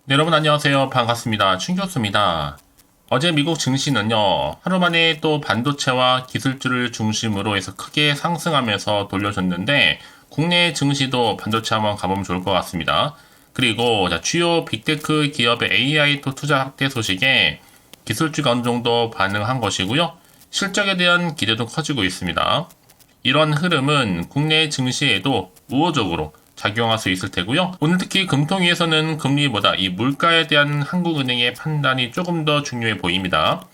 네, 여러분 안녕하세요. 반갑습니다. 춘 교수입니다. 어제 미국 증시는요, 하루 만에 또 반도체와 기술주를 중심으로 해서 크게 상승하면서 돌려줬는데, 국내 증시도 반도체 한번 가보면 좋을 것 같습니다. 그리고 주요 빅테크 기업의 AI 또 투자 확대 소식에 기술주가 어느 정도 반응한 것이고요. 실적에 대한 기대도 커지고 있습니다. 이런 흐름은 국내 증시에도 우호적으로 작용할 수 있을 테고요. 오늘 특히 금통위에서는 금리보다 이 물가에 대한 한국은행의 판단이 조금 더 중요해 보입니다.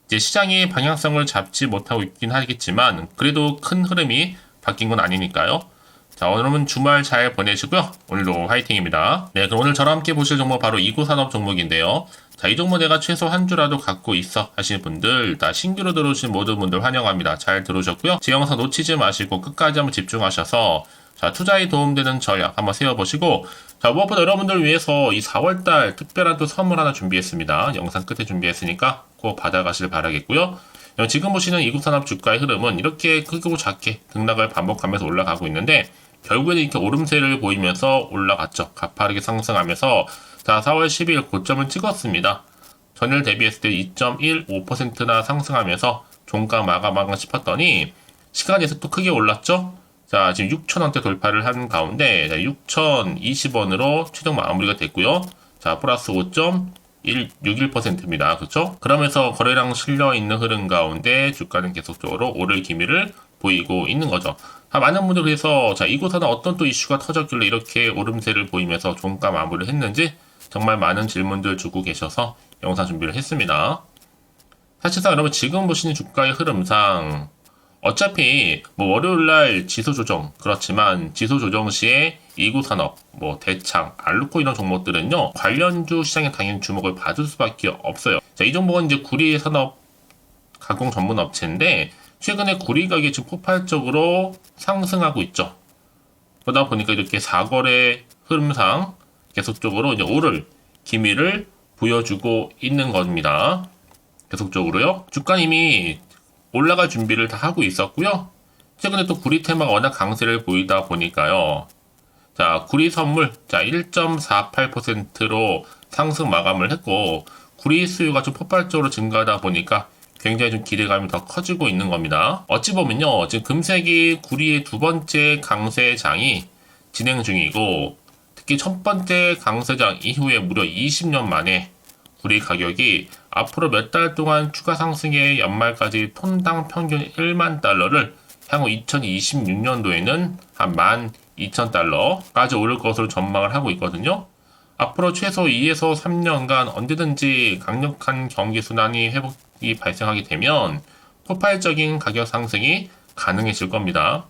이제 시장이 방향성을 잡지 못하고 있긴 하겠지만 그래도 큰 흐름이 바뀐 건 아니니까요. 자, 오늘은 주말 잘 보내시고요. 오늘도 화이팅입니다. 네, 그럼 오늘 저랑 함께 보실 종목 바로 이구산업 종목인데요. 자, 이 종목 내가 최소 한 주라도 갖고 있어 하시는 분들, 다 신규로 들어오신 모든 분들 환영합니다. 잘 들어오셨고요. 제 영상 놓치지 마시고 끝까지 한번 집중하셔서 자, 투자에 도움되는 전략 한번 세워보시고, 자, 무엇보다 여러분들 위해서 이 4월달 특별한 또 선물 하나 준비했습니다. 영상 끝에 준비했으니까 꼭 받아가시길 바라겠고요. 지금 보시는 이국산업 주가의 흐름은 이렇게 크고 작게 등락을 반복하면서 올라가고 있는데, 결국에는 이렇게 오름세를 보이면서 올라갔죠. 가파르게 상승하면서, 자, 4월 10일 고점을 찍었습니다. 전일 대비했을 때 2.15%나 상승하면서 종가 마감하가 싶었더니, 시간에서 또 크게 올랐죠? 자, 지금 6,000원대 돌파를 한 가운데 6,020원으로 최종 마무리가 됐고요. 자, 플러스 5.161%입니다. 그렇죠? 그러면서 거래량 실려 있는 흐름 가운데 주가는 계속적으로 오를 기미를 보이고 있는 거죠. 많은 분들 그래서 자, 이곳에는 어떤 또 이슈가 터졌길래 이렇게 오름세를 보이면서 종가 마무리를 했는지 정말 많은 질문들 주고 계셔서 영상 준비를 했습니다. 사실상 여러분 지금 보시는 주가의 흐름상 어차피 월요일날 지수 조정 그렇지만 지수 조정 시에 이구산업, 대창, 알루코 이런 종목들은요 관련주 시장에 당연히 주목을 받을 수밖에 없어요. 자, 이 종목은 이제 구리 산업 가공 전문 업체인데 최근에 구리 가격이 지금 폭발적으로 상승하고 있죠. 그러다 보니까 이렇게 4거래 흐름상 계속적으로 이제 오를 기미를 보여주고 있는 겁니다. 계속적으로요. 주가 이미 올라갈 준비를 다 하고 있었고요. 최근에 또 구리 테마가 워낙 강세를 보이다 보니까요. 자, 구리 선물, 자, 1.48%로 상승 마감을 했고, 구리 수요가 좀 폭발적으로 증가하다 보니까 굉장히 좀 기대감이 더 커지고 있는 겁니다. 어찌 보면요, 지금 금색이 구리의 두 번째 강세장이 진행 중이고, 특히 첫 번째 강세장 이후에 무려 20년 만에 구리 가격이 앞으로 몇 달 동안 추가 상승의 연말까지 톤당 평균 1만 달러를 향후 2026년도에는 한 12,000달러까지 오를 것으로 전망을 하고 있거든요. 앞으로 최소 2에서 3년간 언제든지 강력한 경기 순환이 회복이 발생하게 되면 폭발적인 가격 상승이 가능해질 겁니다.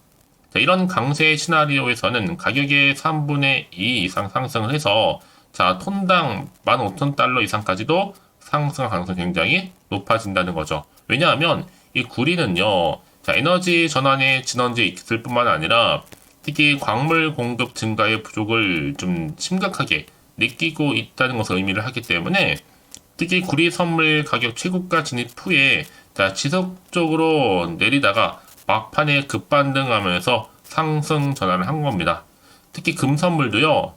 자, 이런 강세 시나리오에서는 가격의 3분의 2 이상 상승을 해서 자, 톤당 15,000달러 이상까지도 상승 가능성이 굉장히 높아진다는 거죠. 왜냐하면 이 구리는요, 자, 에너지 전환의 진원지에 있을 뿐만 아니라 특히 광물 공급 증가의 부족을 좀 심각하게 느끼고 있다는 것을 의미를 하기 때문에 특히 구리 선물 가격 최고가 진입 후에 자, 지속적으로 내리다가 막판에 급반등하면서 상승 전환을 한 겁니다. 특히 금 선물도요,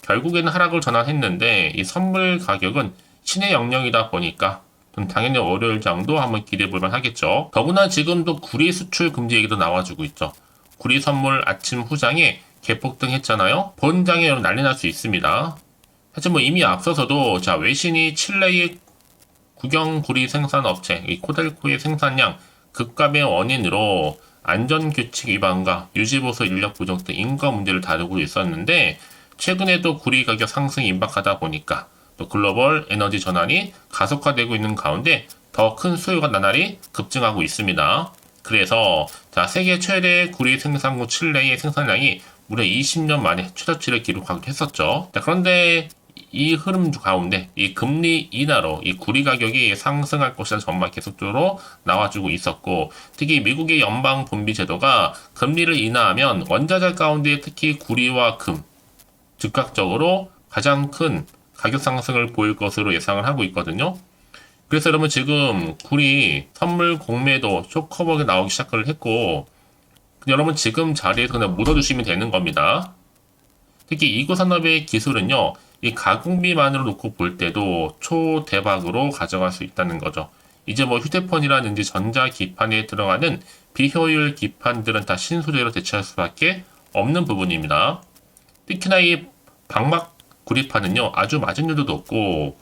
결국에는 하락을 전환했는데 이 선물 가격은 신의 영역이다 보니까 당연히 월요일장도 한번 기대해 볼만 하겠죠. 더구나 지금도 구리 수출 금지 얘기도 나와주고 있죠. 구리 선물 아침 후장에 개폭등 했잖아요. 본장에 난리 날 수 있습니다. 사실 이미 앞서서도 자, 외신이 칠레의 국영 구리 생산 업체 이 코델코의 생산량 급감의 원인으로 안전규칙 위반과 유지보수 인력 부족 등 인가 문제를 다루고 있었는데 최근에도 구리 가격 상승이 임박하다 보니까 또 글로벌 에너지 전환이 가속화되고 있는 가운데 더 큰 수요가 나날이 급증하고 있습니다. 그래서 자, 세계 최대 구리 생산국 칠레의 생산량이 무려 20년 만에 최저치를 기록하기도 했었죠. 자, 그런데 이 흐름 가운데 이 금리 인하로 이 구리 가격이 상승할 것이라는 전망이 계속적으로 나와주고 있었고, 특히 미국의 연방 분비 제도가 금리를 인하하면 원자재 가운데 특히 구리와 금 즉각적으로 가장 큰 가격 상승을 보일 것으로 예상을 하고 있거든요. 그래서 여러분 지금 구리 선물 공매도 쇼커버가 나오기 시작을 했고, 여러분 지금 자리에서 그냥 묻어주시면 되는 겁니다. 특히 이구산업의 기술은요, 이 가공비만으로 놓고 볼 때도 초대박으로 가져갈 수 있다는 거죠. 이제 뭐 휴대폰이라든지 전자기판에 들어가는 비효율 기판들은 다 신소재로 대체할 수밖에 없는 부분입니다. 특히나 이 방막 구리판은요, 아주 마진율도 높고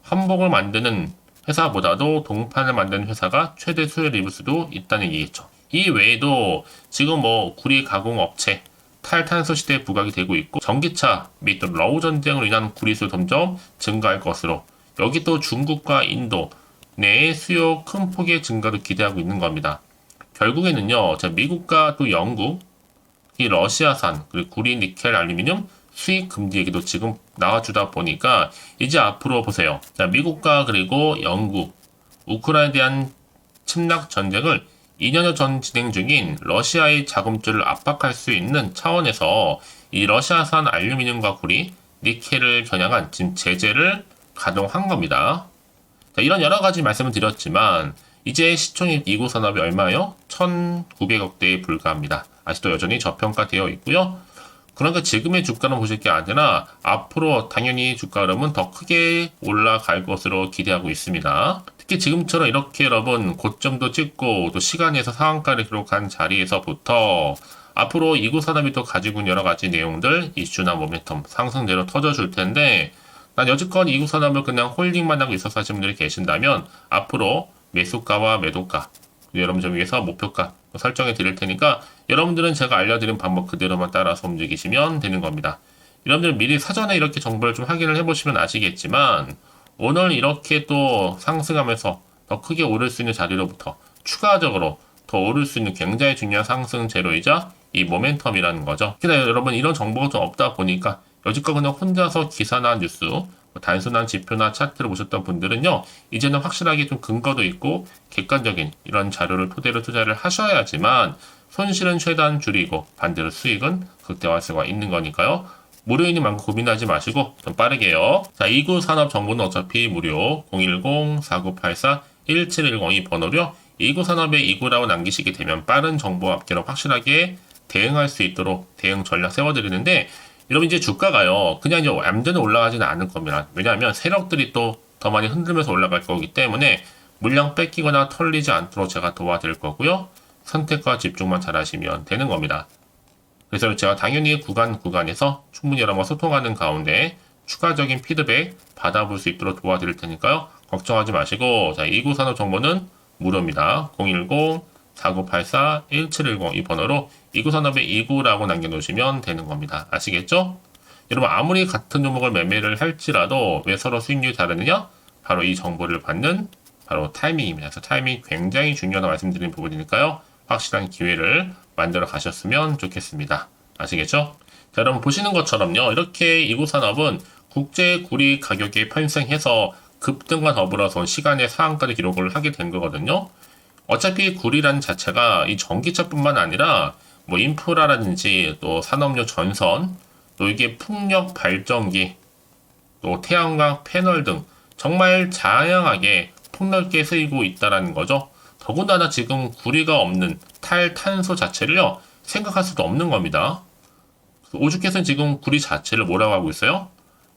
한복을 만드는 회사보다도 동판을 만드는 회사가 최대 수혜를 입을 수도 있다는 얘기겠죠. 이 외에도 지금 뭐 구리 가공 업체, 탈탄소 시대에 부각이 되고 있고 전기차 및 또 러우 전쟁으로 인한 구리수 점점 증가할 것으로 여기 또 중국과 인도 내의 수요 큰 폭의 증가를 기대하고 있는 겁니다. 결국에는요, 미국과 또 영국, 이 러시아산, 그리고 구리, 니켈, 알루미늄 수입 금지 얘기도 지금 나와주다 보니까 이제 앞으로 보세요. 자, 미국과 그리고 영국, 우크라이나에 대한 침략 전쟁을 2년여 전 진행 중인 러시아의 자금줄을 압박할 수 있는 차원에서 이 러시아산 알루미늄과 구리, 니켈을 겨냥한 지금 제재를 가동한 겁니다. 자, 이런 여러 가지 말씀을 드렸지만 이제 시총이 이구 산업이 얼마요? 1,900억대에 불과합니다. 아직도 여전히 저평가되어 있고요. 그러니까 지금의 주가는 보실 게 아니라 앞으로 당연히 주가 흐름은 더 크게 올라갈 것으로 기대하고 있습니다. 특히 지금처럼 이렇게 여러분 고점도 찍고 또 시간에서 상한가를 기록한 자리에서부터 앞으로 이구 산업이 또 가지고 있는 여러 가지 내용들, 이슈나 모멘텀, 상승대로 터져줄 텐데 난 여지껏 이구 산업을 그냥 홀딩만 하고 있어서 하시는 분들이 계신다면 앞으로 매수가와 매도가, 여러분 좀 위해서 목표가 설정해 드릴 테니까 여러분들은 제가 알려드린 방법 그대로만 따라서 움직이시면 되는 겁니다. 여러분들 미리 사전에 이렇게 정보를 좀 확인을 해보시면 아시겠지만 오늘 이렇게 또 상승하면서 더 크게 오를 수 있는 자리로부터 추가적으로 더 오를 수 있는 굉장히 중요한 상승 재료이자 이 모멘텀이라는 거죠. 그러나 여러분 이런 정보가 좀 없다 보니까 여지껏 그냥 혼자서 기사나 뉴스, 단순한 지표나 차트를 보셨던 분들은요, 이제는 확실하게 좀 근거도 있고 객관적인 이런 자료를 토대로 투자를 하셔야지만 손실은 최대한 줄이고 반대로 수익은 극대화할 수가 있는 거니까요. 무료이니 많고 고민하지 마시고 좀 빠르게요. 자, 이구 산업 정보는 어차피 무료 010-4984-1710 이 번호로 이구 산업에 이구라고 남기시게 되면 빠른 정보 업계로 확실하게 대응할 수 있도록 대응 전략 세워드리는데 여러분 이제 주가가요 그냥 이제 얌전히 올라가지는 않을 겁니다. 왜냐하면 세력들이 또 더 많이 흔들면서 올라갈 거기 때문에 물량 뺏기거나 털리지 않도록 제가 도와드릴 거고요. 선택과 집중만 잘 하시면 되는 겁니다. 그래서 제가 당연히 구간에서 충분히 여러분과 소통하는 가운데 추가적인 피드백 받아볼 수 있도록 도와드릴 테니까요. 걱정하지 마시고 자, 이구 산업 정보는 무료입니다. 010-4984-1710 이 번호로 이구 산업의 이구라고 남겨놓으시면 되는 겁니다. 아시겠죠? 여러분 아무리 같은 종목을 매매를 할지라도 왜 서로 수익률이 다르느냐? 바로 이 정보를 받는 바로 타이밍입니다. 그래서 타이밍이 굉장히 중요하다고 말씀드린 부분이니까요. 확실한 기회를 만들어 가셨으면 좋겠습니다. 아시겠죠? 자, 여러분 보시는 것처럼요. 이렇게 이구 산업은 국제 구리 가격에 편승해서 급등과 더불어서 시간의 상한가를 기록을 하게 된 거거든요. 어차피 구리라는 자체가 이 전기차뿐만 아니라 뭐 인프라라든지 또 산업용 전선, 또 이게 풍력 발전기, 또 태양광 패널 등 정말 다양하게 폭넓게 쓰이고 있다라는 거죠. 더군다나 지금 구리가 없는 탈탄소 자체를요 생각할 수도 없는 겁니다. 오죽해서는 지금 구리 자체를 뭐라고 하고 있어요?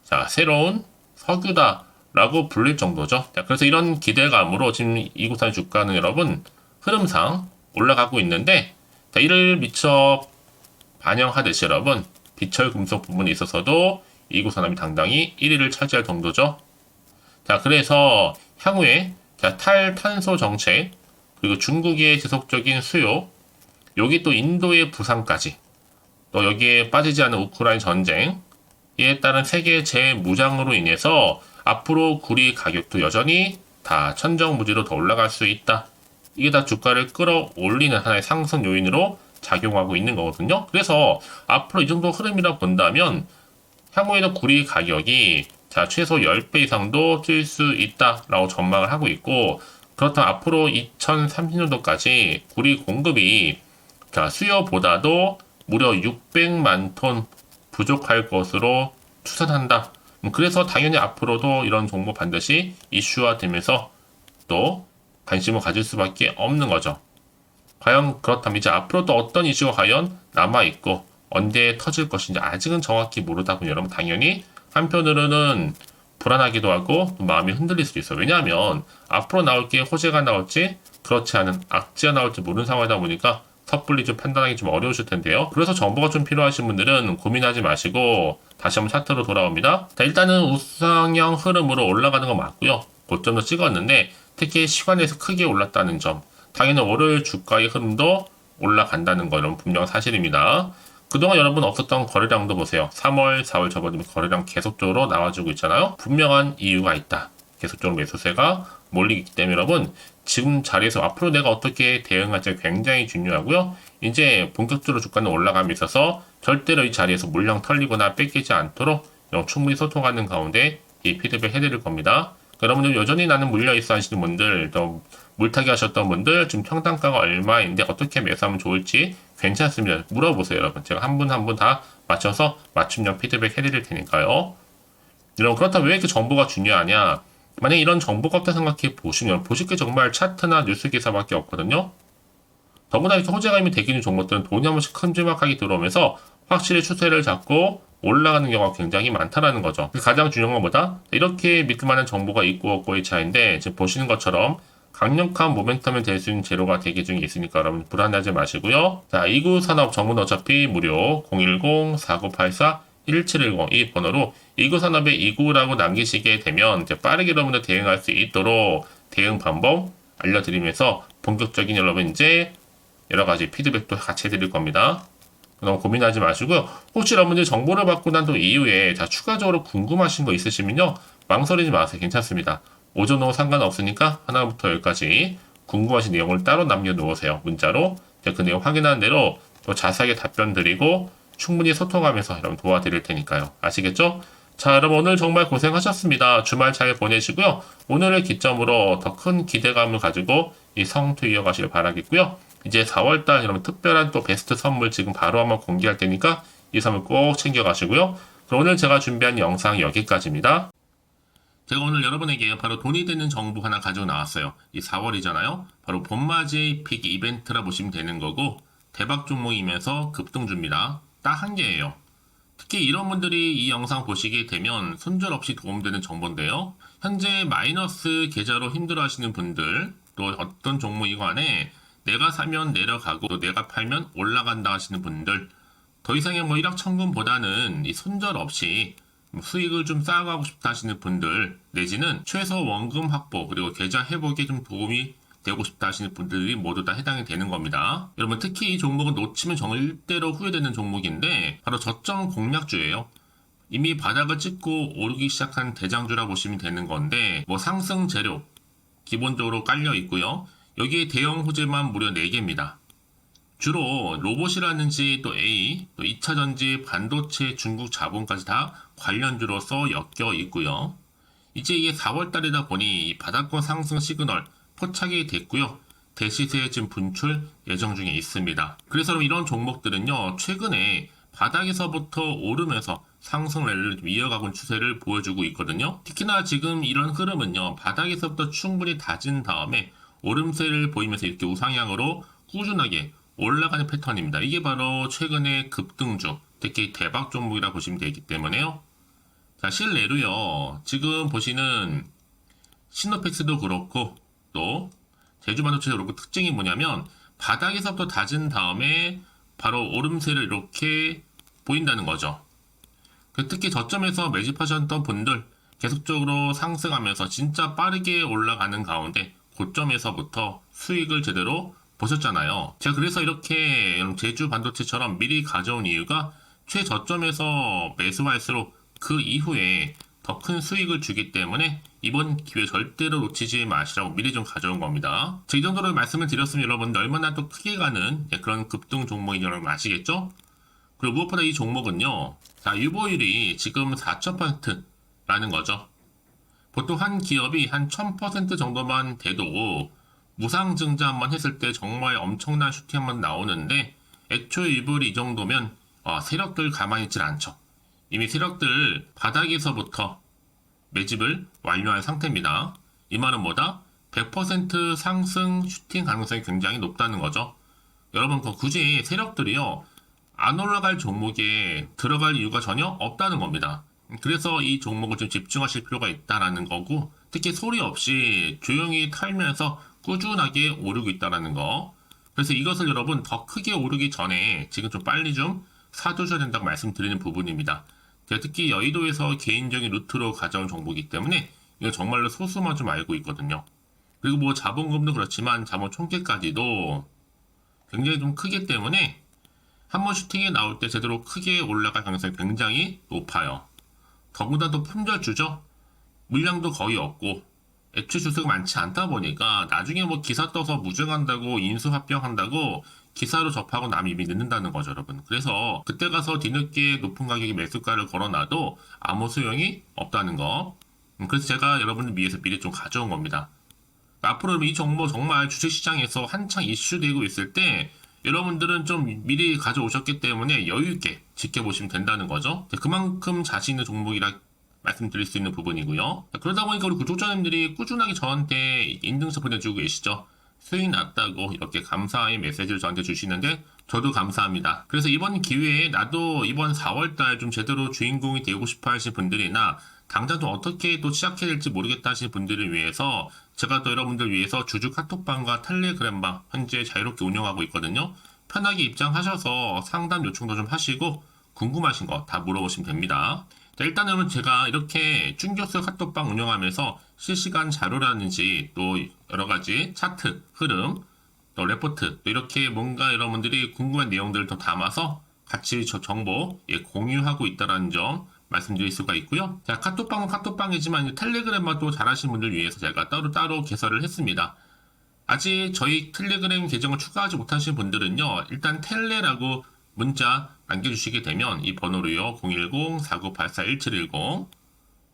자, 새로운 석유다라고 불릴 정도죠. 자, 그래서 이런 기대감으로 지금 이구산 주가는 여러분 흐름상 올라가고 있는데 자, 이를 미처 반영하듯이 여러분 비철 금속 부분에 있어서도 이구산업이 당당히 1위를 차지할 정도죠. 자, 그래서 향후에 자, 탈탄소 정책 그리고 중국의 지속적인 수요 여기 또 인도의 부상까지 또 여기에 빠지지 않은 우크라이나 전쟁에 따른 세계 재무장으로 인해서 앞으로 구리 가격도 여전히 다 천정무지로 더 올라갈 수 있다. 이게 다 주가를 끌어올리는 하나의 상승 요인으로 작용하고 있는 거거든요. 그래서 앞으로 이 정도 흐름이라 본다면 향후에는 구리 가격이 자, 최소 10배 이상도 뛸 수 있다라고 전망을 하고 있고 그렇다면 앞으로 2030년도까지 구리 공급이 자, 수요보다도 무려 600만 톤 부족할 것으로 추산한다. 그래서 당연히 앞으로도 이런 정보 반드시 이슈화되면서 또 관심을 가질 수밖에 없는 거죠. 과연 그렇다면 이제 앞으로 또 어떤 이슈가 과연 남아있고 언제 터질 것인지 아직은 정확히 모르다 보니 여러분 당연히 한편으로는 불안하기도 하고 마음이 흔들릴 수도 있어요. 왜냐하면 앞으로 나올 게 호재가 나올지 그렇지 않은 악재가 나올지 모르는 상황이다 보니까 섣불리 좀 판단하기 좀 어려우실 텐데요. 그래서 정보가 좀 필요하신 분들은 고민하지 마시고 다시 한번 차트로 돌아옵니다. 자, 일단은 우상형 흐름으로 올라가는 거 맞고요. 고점도 찍었는데 특히 시간에서 크게 올랐다는 점, 당연히 월요일 주가의 흐름도 올라간다는 거 이런 분명한 사실입니다. 그동안 여러분 없었던 거래량도 보세요. 3월, 4월 접어들면 거래량 계속적으로 나와주고 있잖아요. 분명한 이유가 있다. 계속적으로 매수세가 몰리기 때문에 여러분 지금 자리에서 앞으로 내가 어떻게 대응할지 굉장히 중요하고요. 이제 본격적으로 주가는 올라감에 있어서 절대로 이 자리에서 물량 털리거나 뺏기지 않도록 충분히 소통하는 가운데 이 피드백 해드릴 겁니다. 여러분들 여전히 나는 물려 있어 하시는 분들, 또 물타기 하셨던 분들, 지금 평단가가 얼마인데 어떻게 매수하면 좋을지 괜찮습니다. 물어보세요, 여러분. 제가 한 분 한 분 다 맞춰서 맞춤형 피드백 해드릴 테니까요. 여러분, 그렇다면 왜 이렇게 정보가 중요하냐? 만약에 이런 정보가 없다 생각해 보시면 보실 게 정말 차트나 뉴스 기사밖에 없거든요. 더구나 이렇게 호재감이 되기는 종목들은 돈이 한 번씩 큼지막하게 들어오면서 확실히 추세를 잡고 올라가는 경우가 굉장히 많다라는 거죠. 가장 중요한 것보다 이렇게 믿을 만한 정보가 있고 없고의 차이인데 지금 보시는 것처럼 강력한 모멘텀이 될 수 있는 재료가 대기 중에 있으니까 여러분 불안하지 마시고요. 자, 이구산업 정보는 어차피 무료 010-4984-1710 이 번호로 이구산업의 이구라고 남기시게 되면 이제 빠르게 여러분들 대응할 수 있도록 대응 방법 알려드리면서 본격적인 여러분 이제 여러 가지 피드백도 같이 해드릴 겁니다. 너무 고민하지 마시고요. 혹시 여러분들 정보를 받고 난 또 이후에 추가적으로 궁금하신 거 있으시면요. 망설이지 마세요. 괜찮습니다. 오전 오후 상관없으니까 하나부터 열까지 궁금하신 내용을 따로 남겨놓으세요. 문자로. 그 내용 확인한 대로 또 자세하게 답변 드리고 충분히 소통하면서 여러분 도와드릴 테니까요. 아시겠죠? 자, 여러분 오늘 정말 고생하셨습니다. 주말 잘 보내시고요. 오늘을 기점으로 더 큰 기대감을 가지고 이 성투 이어가시길 바라겠고요. 이제 4월달 여러분 특별한 또 베스트 선물 지금 바로 한번 공개할 테니까 이 선물 꼭 챙겨가시고요. 그럼 오늘 제가 준비한 영상 여기까지입니다. 제가 오늘 여러분에게 바로 돈이 되는 정보 하나 가지고 나왔어요. 이 4월이잖아요. 바로 봄맞이 픽 이벤트라 보시면 되는 거고 대박 종목이면서 급등주입니다. 딱 한 개예요. 특히 이런 분들이 이 영상 보시게 되면 손절없이 도움되는 정보인데요. 현재 마이너스 계좌로 힘들어하시는 분들 또 어떤 종목이고 안에 내가 사면 내려가고 또 내가 팔면 올라간다 하시는 분들 더 이상의 일확천금보다는 이 손절 없이 수익을 좀 쌓아가고 싶다 하시는 분들 내지는 최소 원금 확보 그리고 계좌 회복에 좀 도움이 되고 싶다 하시는 분들이 모두 다 해당이 되는 겁니다. 여러분 특히 이 종목은 놓치면 절대로 후회되는 종목인데 바로 저점 공략주예요. 이미 바닥을 찍고 오르기 시작한 대장주라 보시면 되는 건데 상승 재료 기본적으로 깔려 있고요. 여기에 대형 호재만 무려 4개입니다. 주로 로봇이라든지 또 A, 또 2차전지, 반도체, 중국 자본까지 다 관련주로서 엮여 있고요. 이제 이게 4월달이다 보니 바닥권 상승 시그널 포착이 됐고요. 대시세 지금 분출 예정 중에 있습니다. 그래서 이런 종목들은요. 최근에 바닥에서부터 오르면서 상승 랠리를 이어가고 있는 추세를 보여주고 있거든요. 특히나 지금 이런 흐름은요. 바닥에서부터 충분히 다진 다음에 오름세를 보이면서 이렇게 우상향으로 꾸준하게 올라가는 패턴입니다. 이게 바로 최근의 급등주, 특히 대박 종목이라 보시면 되기 때문에요. 자, 실내로요. 지금 보시는 시노펙스도 그렇고 또 제주반도체도 그렇고 특징이 뭐냐면 바닥에서부터 다진 다음에 바로 오름세를 이렇게 보인다는 거죠. 특히 저점에서 매집하셨던 분들 계속적으로 상승하면서 진짜 빠르게 올라가는 가운데 고점에서부터 수익을 제대로 보셨잖아요. 제가 그래서 이렇게 제주 반도체처럼 미리 가져온 이유가 최저점에서 매수할수록 그 이후에 더 큰 수익을 주기 때문에 이번 기회 절대로 놓치지 마시라고 미리 좀 가져온 겁니다. 이 정도로 말씀을 드렸으면 여러분들 얼마나 또 크게 가는 그런 급등 종목인 여러분 아시겠죠? 그리고 무엇보다 이 종목은요. 자, 유보율이 지금 4,000%라는 거죠. 보통 한 기업이 한 1000% 정도만 돼도 무상증자 한번 했을 때 정말 엄청난 슈팅 한번 나오는데 애초에 유보율이 이 정도면 세력들 가만히 있질 않죠. 이미 세력들 바닥에서부터 매집을 완료한 상태입니다. 이 말은 뭐다? 100% 상승 슈팅 가능성이 굉장히 높다는 거죠. 여러분 굳이 세력들이요 안 올라갈 종목에 들어갈 이유가 전혀 없다는 겁니다. 그래서 이 종목을 좀 집중하실 필요가 있다라는 거고, 특히 소리 없이 조용히 털면서 꾸준하게 오르고 있다라는 거. 그래서 이것을 여러분 더 크게 오르기 전에 지금 좀 빨리 좀 사두셔야 된다고 말씀드리는 부분입니다. 제가 특히 여의도에서 개인적인 루트로 가져온 정보이기 때문에 이거 정말로 소수만 좀 알고 있거든요. 그리고 뭐 자본금도 그렇지만 자본 총계까지도 굉장히 좀 크기 때문에 한번 슈팅이 나올 때 제대로 크게 올라갈 가능성이 굉장히 높아요. 더구나 또 품절주죠. 물량도 거의 없고 애초 주수가 많지 않다 보니까 나중에 뭐 기사 떠서 무증한다고 인수합병한다고 기사로 접하고 남이 이미 늦는다는 거죠, 여러분. 그래서 그때 가서 뒤늦게 높은 가격에 매수가를 걸어놔도 아무 소용이 없다는 거. 그래서 제가 여러분을 위해서 미리 좀 가져온 겁니다. 앞으로 이 종목 정말 주식시장에서 한창 이슈되고 있을 때 여러분들은 좀 미리 가져오셨기 때문에 여유있게 지켜보시면 된다는 거죠. 그만큼 자신 있는 종목이라 말씀드릴 수 있는 부분이고요. 그러다 보니까 우리 구독자님들이 꾸준하게 저한테 인증서 보내주고 계시죠. 수익 났다고 이렇게 감사의 메시지를 저한테 주시는데 저도 감사합니다. 그래서 이번 기회에 나도 이번 4월달 좀 제대로 주인공이 되고 싶어 하시는 분들이나 당장 좀 어떻게 또 시작해야 될지 모르겠다 하시는 분들을 위해서 제가 또 여러분들 위해서 주주 카톡방과 텔레그램방 현재 자유롭게 운영하고 있거든요. 편하게 입장하셔서 상담 요청도 좀 하시고 궁금하신 거 다 물어보시면 됩니다. 자, 일단 여러분 제가 이렇게 쭝교수 카톡방 운영하면서 실시간 자료라든지 또 여러가지 차트, 흐름, 또 레포트 또 이렇게 뭔가 여러분들이 궁금한 내용들을 더 담아서 같이 저 정보 공유하고 있다는 점 말씀드릴 수가 있고요. 자, 카톡방은 카톡방이지만 텔레그램만 또 잘하시는 분들 위해서 제가 따로 개설을 했습니다. 아직 저희 텔레그램 계정을 추가하지 못하신 분들은요. 일단 텔레라고 문자 남겨주시게 되면 이 번호로요. 010-4984-1710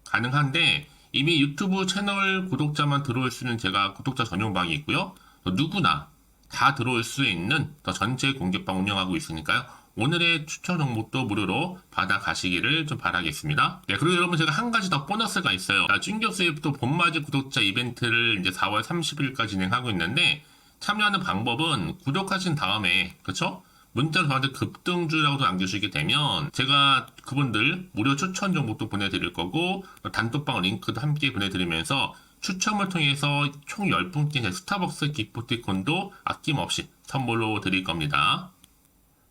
가능한데 이미 유튜브 채널 구독자만 들어올 수 있는 제가 구독자 전용방이 있고요. 누구나 다 들어올 수 있는 더 전체 공개방 운영하고 있으니까요. 오늘의 추천 종목도 무료로 받아가시기를 좀 바라겠습니다. 네, 그리고 여러분 제가 한 가지 더 보너스가 있어요. 쭝교수의 또 봄맞이 구독자 이벤트를 이제 4월 30일까지 진행하고 있는데 참여하는 방법은 구독하신 다음에 그쵸? 문자로 저한테 급등주라고 남겨주시게 되면 제가 그분들 무료 추천 정보도 보내드릴 거고 단톡방 링크도 함께 보내드리면서 추첨을 통해서 총 10분께 스타벅스 기프티콘도 아낌없이 선물로 드릴 겁니다.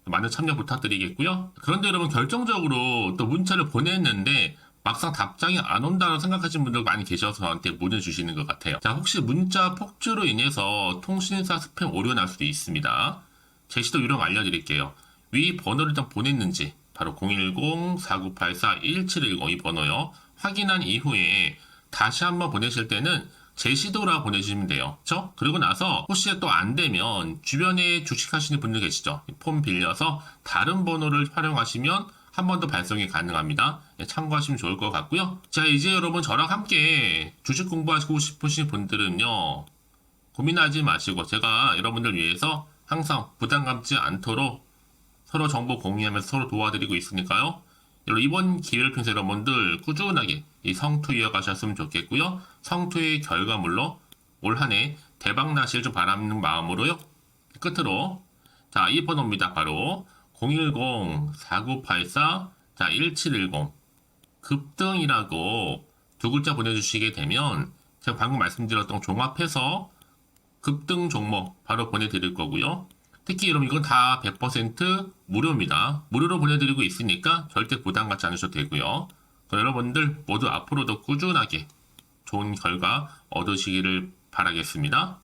많은 참여 부탁드리겠고요. 그런데 여러분 결정적으로 또 문자를 보냈는데 막상 답장이 안 온다고 생각하시는 분들 많이 계셔서 저한테 보내주시는 것 같아요. 자, 혹시 문자 폭주로 인해서 통신사 스팸 오류 날 수도 있습니다. 제시도 유령 알려드릴게요. 위 번호를 일단 보냈는지 바로 010-4984-1710 이 번호요. 확인한 이후에 다시 한번 보내실 때는 제시도라 보내주시면 돼요. 그쵸? 그리고 나서 혹시 또 안 되면 주변에 주식하시는 분들 계시죠? 폼 빌려서 다른 번호를 활용하시면 한 번 더 발송이 가능합니다. 참고하시면 좋을 것 같고요. 자, 이제 여러분 저랑 함께 주식 공부하시고 싶으신 분들은요. 고민하지 마시고 제가 여러분들 위해서 항상 부담 갖지 않도록 서로 정보 공유하면서 서로 도와드리고 있으니까요. 이번 기회를 통해서 여러분들 꾸준하게 이 성투 이어가셨으면 좋겠고요. 성투의 결과물로 올 한 해 대박 나실 좀 바라는 마음으로요. 끝으로 자, 이 번호입니다. 바로 010-4984-1710 급등이라고 두 글자 보내주시게 되면 제가 방금 말씀드렸던 종합해서 급등 종목 바로 보내드릴 거고요. 특히 여러분 이건 다 100% 무료입니다. 무료로 보내드리고 있으니까 절대 부담 갖지 않으셔도 되고요. 여러분들 모두 앞으로도 꾸준하게 좋은 결과 얻으시기를 바라겠습니다.